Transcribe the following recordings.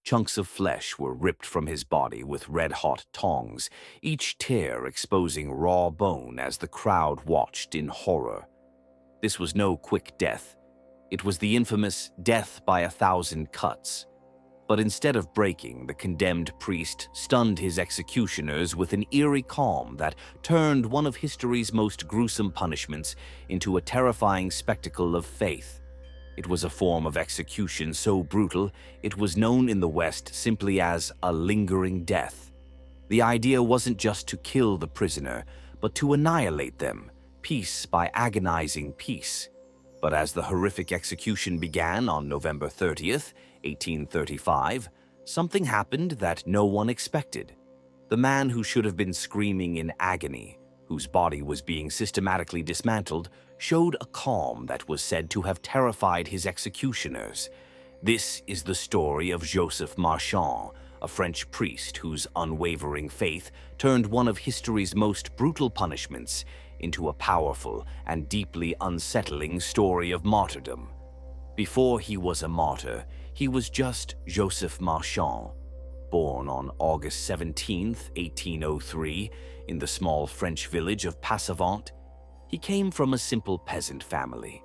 Chunks of flesh were ripped from his body with red-hot tongs, each tear exposing raw bone as the crowd watched in horror. This was no quick death. It was the infamous death by 1,000 cuts. But instead of breaking, the condemned priest stunned his executioners with an eerie calm that turned one of history's most gruesome punishments into a terrifying spectacle of faith. It was a form of execution so brutal, it was known in the West simply as a lingering death. The idea wasn't just to kill the prisoner, but to annihilate them, piece by agonizing piece. But as the horrific execution began on November 30th, 1835, something happened that no one expected. The man who should have been screaming in agony, whose body was being systematically dismantled, showed a calm that was said to have terrified his executioners. This is the story of Joseph Marchand, a French priest whose unwavering faith turned one of history's most brutal punishments into a powerful and deeply unsettling story of martyrdom. Before he was a martyr, he was just Joseph Marchand. Born on August 17, 1803, in the small French village of Passavant, he came from a simple peasant family.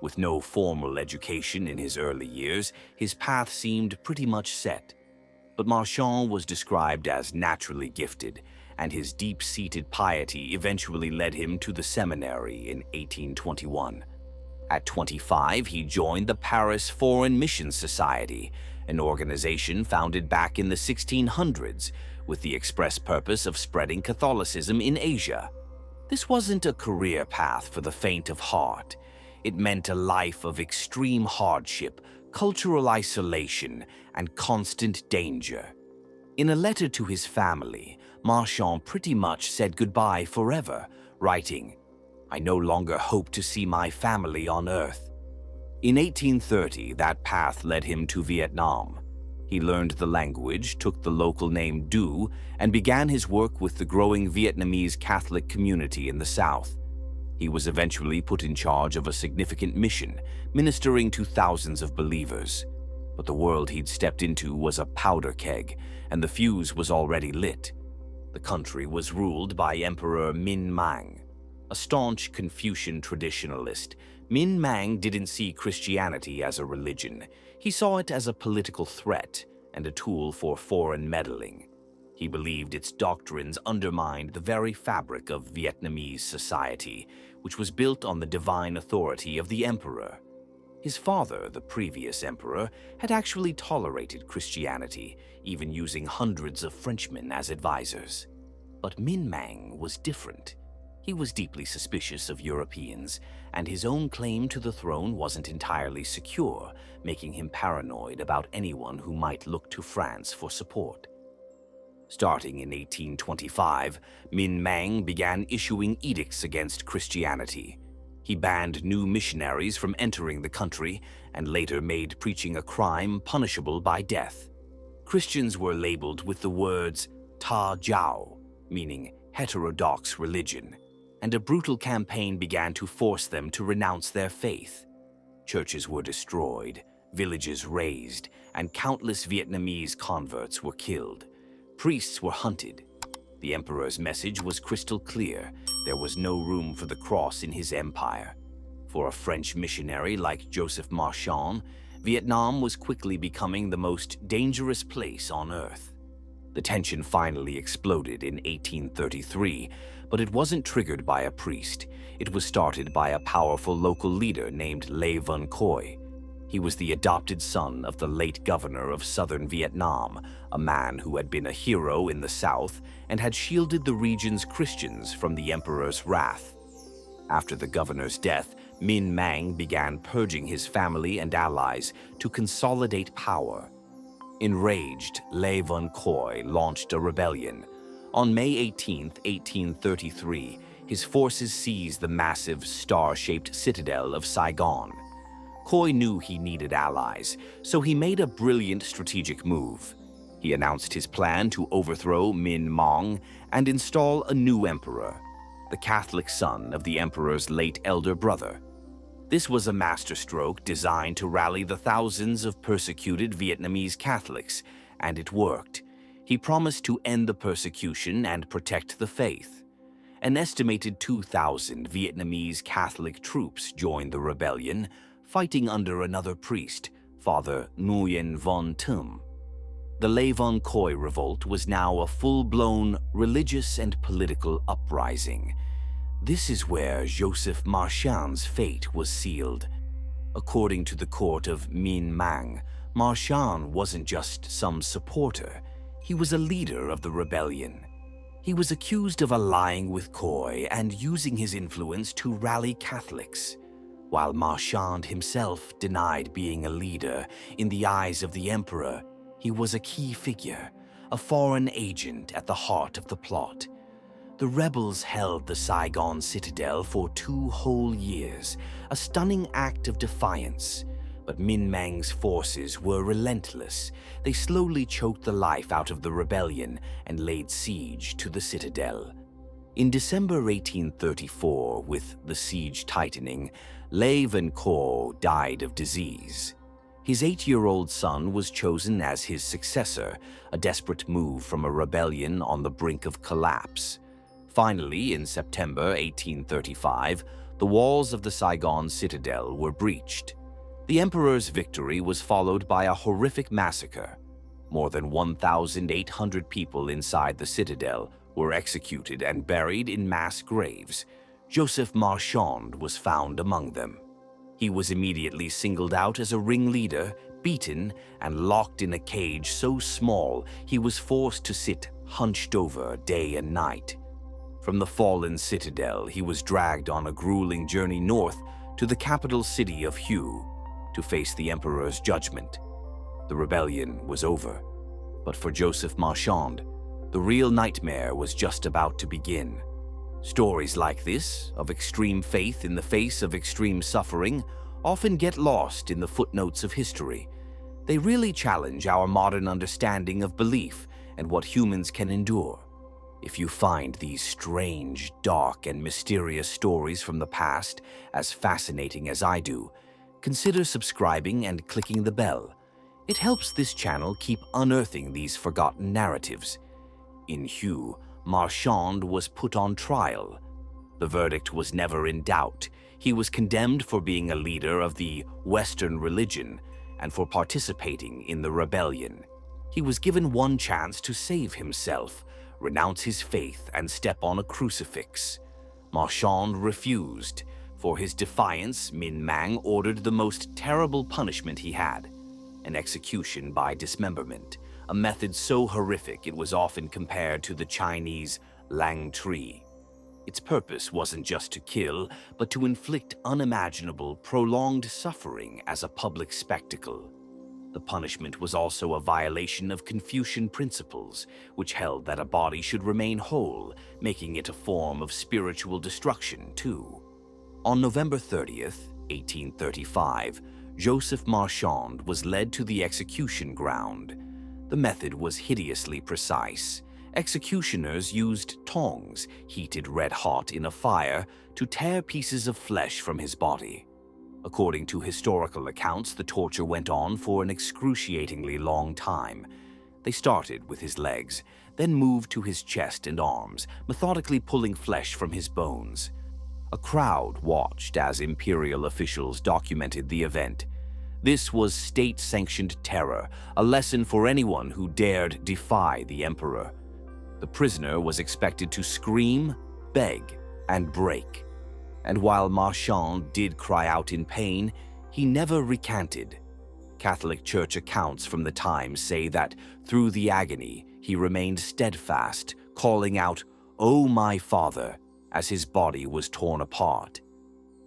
With no formal education in his early years, his path seemed pretty much set. But Marchand was described as naturally gifted, and his deep-seated piety eventually led him to the seminary in 1821. At 25, he joined the Paris Foreign Mission Society, an organization founded back in the 1600s with the express purpose of spreading Catholicism in Asia. This wasn't a career path for the faint of heart. It meant a life of extreme hardship, cultural isolation, and constant danger. In a letter to his family, Marchand pretty much said goodbye forever, writing, "I no longer hope to see my family on Earth." In 1830, that path led him to Vietnam. He learned the language, took the local name Du, and began his work with the growing Vietnamese Catholic community in the South. He was eventually put in charge of a significant mission, ministering to thousands of believers. But the world he'd stepped into was a powder keg, and the fuse was already lit. The country was ruled by Emperor Minh Mạng. A staunch Confucian traditionalist, Minh Mạng didn't see Christianity as a religion. He saw it as a political threat and a tool for foreign meddling. He believed its doctrines undermined the very fabric of Vietnamese society, which was built on the divine authority of the emperor. His father, the previous emperor, had actually tolerated Christianity, even using hundreds of Frenchmen as advisors. But Minh Mạng was different. He was deeply suspicious of Europeans, and his own claim to the throne wasn't entirely secure, making him paranoid about anyone who might look to France for support. Starting in 1825, Minh Mạng began issuing edicts against Christianity. He banned new missionaries from entering the country and later made preaching a crime punishable by death. Christians were labeled with the words Ta Jiao, meaning heterodox religion, and a brutal campaign began to force them to renounce their faith. Churches were destroyed, villages razed, and countless Vietnamese converts were killed. Priests were hunted. The emperor's message was crystal clear. There was no room for the cross in his empire. For a French missionary like Joseph Marchand, Vietnam was quickly becoming the most dangerous place on Earth. The tension finally exploded in 1833, but it wasn't triggered by a priest. It was started by a powerful local leader named Le Van Coy. He was the adopted son of the late governor of southern Vietnam, a man who had been a hero in the south and had shielded the region's Christians from the emperor's wrath. After the governor's death, Minh Mạng began purging his family and allies to consolidate power. Enraged, Le Van Coy launched a rebellion. On May 18, 1833, his forces seized the massive star-shaped citadel of Saigon. Coy knew he needed allies, so he made a brilliant strategic move. He announced his plan to overthrow Minh Mạng and install a new emperor, the Catholic son of the emperor's late elder brother. This was a masterstroke designed to rally the thousands of persecuted Vietnamese Catholics, and it worked. He promised to end the persecution and protect the faith. An estimated 2,000 Vietnamese Catholic troops joined the rebellion, fighting under another priest, Father Nguyen Von Tum. The Le Von Khoi revolt was now a full-blown religious and political uprising. This is where Joseph Marchand's fate was sealed. According to the court of Minh Mạng, Marchand wasn't just some supporter, he was a leader of the rebellion. He was accused of allying with Khoi and using his influence to rally Catholics. While Marchand himself denied being a leader, in the eyes of the emperor, he was a key figure, a foreign agent at the heart of the plot. The rebels held the Saigon citadel for 2 whole years, a stunning act of defiance. But Minh Mang's forces were relentless. They slowly choked the life out of the rebellion and laid siege to the citadel. In December 1834, with the siege tightening, Le Van Khoi died of disease. His 8-year-old son was chosen as his successor, a desperate move from a rebellion on the brink of collapse. Finally, in September 1835, the walls of the Saigon citadel were breached. The emperor's victory was followed by a horrific massacre. More than 1,800 people inside the citadel were executed and buried in mass graves. Joseph Marchand was found among them. He was immediately singled out as a ringleader, beaten, and locked in a cage so small he was forced to sit hunched over day and night. From the fallen citadel, he was dragged on a grueling journey north to the capital city of Hue to face the emperor's judgment. The rebellion was over, but for Joseph Marchand, the real nightmare was just about to begin. Stories like this, of extreme faith in the face of extreme suffering, often get lost in the footnotes of history. They really challenge our modern understanding of belief and what humans can endure. If you find these strange, dark, and mysterious stories from the past as fascinating as I do, consider subscribing and clicking the bell. It helps this channel keep unearthing these forgotten narratives. In Hue, Marchand was put on trial. The verdict was never in doubt. He was condemned for being a leader of the Western religion and for participating in the rebellion. He was given one chance to save himself, renounce his faith, and step on a crucifix. Marchand refused. For his defiance, Minh Mạng ordered the most terrible punishment he had, an execution by dismemberment, a method so horrific it was often compared to the Chinese lang tri. Its purpose wasn't just to kill, but to inflict unimaginable, prolonged suffering as a public spectacle. The punishment was also a violation of Confucian principles, which held that a body should remain whole, making it a form of spiritual destruction, too. On November 30th, 1835, Joseph Marchand was led to the execution ground. The method was hideously precise. Executioners used tongs, heated red-hot in a fire, to tear pieces of flesh from his body. According to historical accounts, the torture went on for an excruciatingly long time. They started with his legs, then moved to his chest and arms, methodically pulling flesh from his bones. A crowd watched as imperial officials documented the event. This was state-sanctioned terror, a lesson for anyone who dared defy the emperor. The prisoner was expected to scream, beg, and break. And while Marchand did cry out in pain, he never recanted. Catholic Church accounts from the time say that through the agony, he remained steadfast, calling out, "O my Father," as his body was torn apart.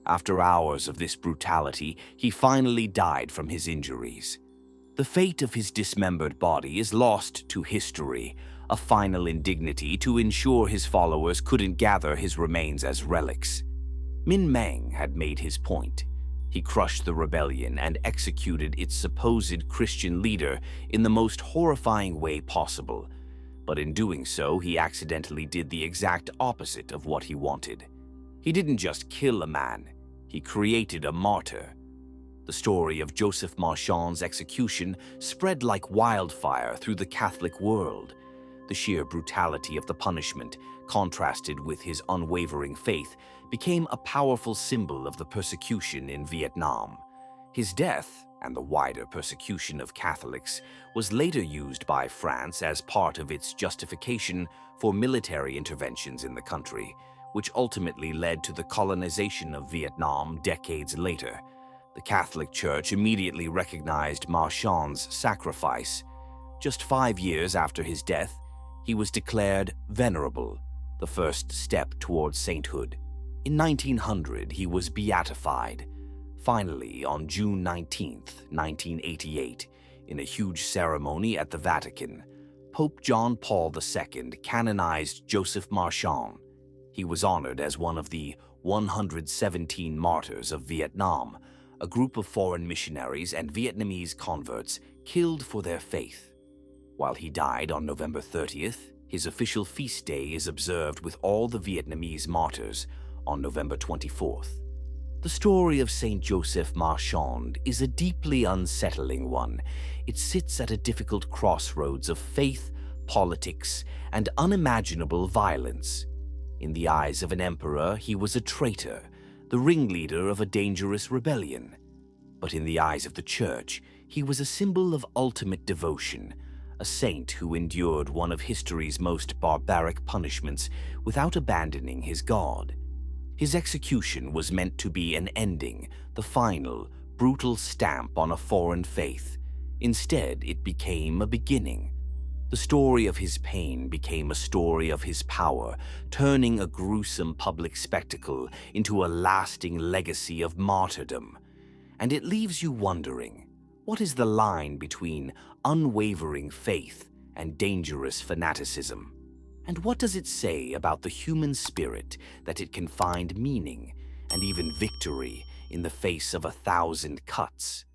After hours of this brutality, he finally died from his injuries. The fate of his dismembered body is lost to history, a final indignity to ensure his followers couldn't gather his remains as relics. Minh Mạng had made his point. He crushed the rebellion and executed its supposed Christian leader in the most horrifying way possible. But in doing so, he accidentally did the exact opposite of what he wanted. He didn't just kill a man, He created a martyr. The story of Joseph Marchand's execution spread like wildfire through the Catholic world. The sheer brutality of the punishment, contrasted with his unwavering faith, became a powerful symbol of the persecution in Vietnam. His death, and the wider persecution of Catholics, was later used by France as part of its justification for military interventions in the country, which ultimately led to the colonization of Vietnam decades later. The Catholic Church immediately recognized Marchand's sacrifice. Just 5 years after his death, he was declared venerable, the first step towards sainthood. In 1900, he was beatified. Finally, on June 19, 1988, in a huge ceremony at the Vatican, Pope John Paul II canonized Joseph Marchand. He was honored as one of the 117 martyrs of Vietnam, a group of foreign missionaries and Vietnamese converts killed for their faith. While he died on November 30th, his official feast day is observed with all the Vietnamese martyrs on November 24th. The story of Saint Joseph Marchand is a deeply unsettling one. It sits at a difficult crossroads of faith, politics, and unimaginable violence. In the eyes of an emperor, he was a traitor, the ringleader of a dangerous rebellion. But in the eyes of the Church, he was a symbol of ultimate devotion, a saint who endured one of history's most barbaric punishments without abandoning his God. His execution was meant to be an ending, the final, brutal stamp on a foreign faith. Instead, it became a beginning. The story of his pain became a story of his power, turning a gruesome public spectacle into a lasting legacy of martyrdom. And it leaves you wondering, what is the line between unwavering faith and dangerous fanaticism? And what does it say about the human spirit that it can find meaning and even victory in the face of 1,000 cuts?